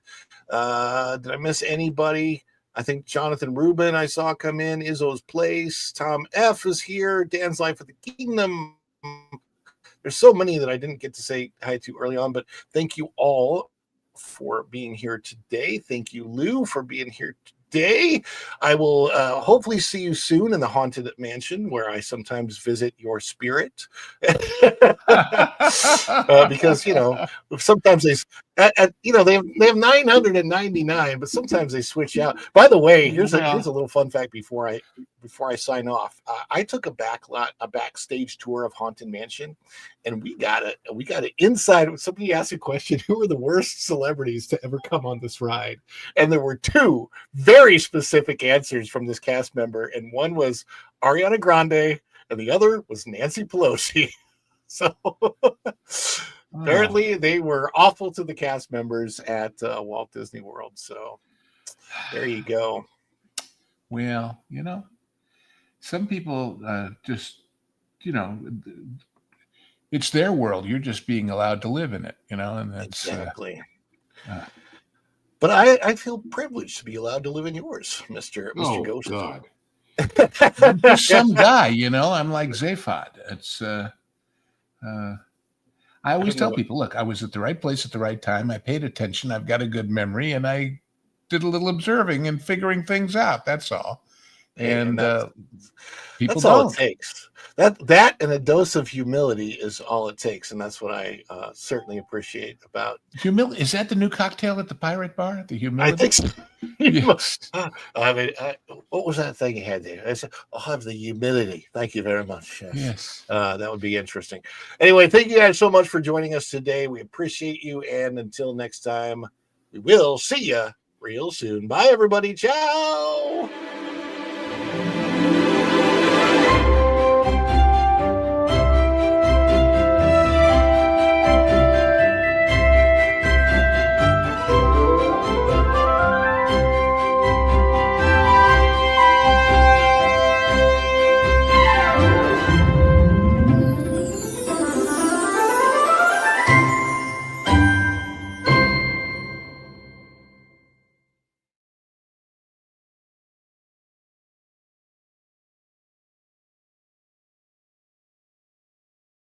did I miss anybody? I think Jonathan Rubin I saw come in, Izzo's Place, Tom F is here, Dan's Life of the Kingdom. There's so many that I didn't get to say hi to early on, but thank you all for being here today. Thank you, Lou, for being here today. I will hopefully see you soon in the Haunted Mansion, where I sometimes visit your spirit. Because sometimes they have 999, but sometimes they switch out. By the way, here's a little fun fact before I sign off. I took a backstage tour of Haunted Mansion, and we got it inside. Somebody asked a question: who are the worst celebrities to ever come on this ride? And there were two very specific answers from this cast member, and one was Ariana Grande, and the other was Nancy Pelosi. So apparently they were awful to the cast members at Walt Disney World. So there you go. Well, some people just, it's their world. You're just being allowed to live in it, and that's exactly. But I feel privileged to be allowed to live in yours, Mr. Ghost. God. I'm just some guy, I'm like Zaphod. It's I always tell people, look, I was at the right place at the right time. I paid attention. I've got a good memory, and I did a little observing and figuring things out. That's all. And people that's all it takes. That and a dose of humility is all it takes, and that's what I certainly appreciate about humility. Is that the new cocktail at the Pirate Bar? The humility. I think so. Yes. What was that thing you had there? I said, I'll have the humility. Thank you very much. Yes. That would be interesting. Anyway, thank you guys so much for joining us today. We appreciate you, and until next time, we will see you real soon. Bye, everybody. Ciao.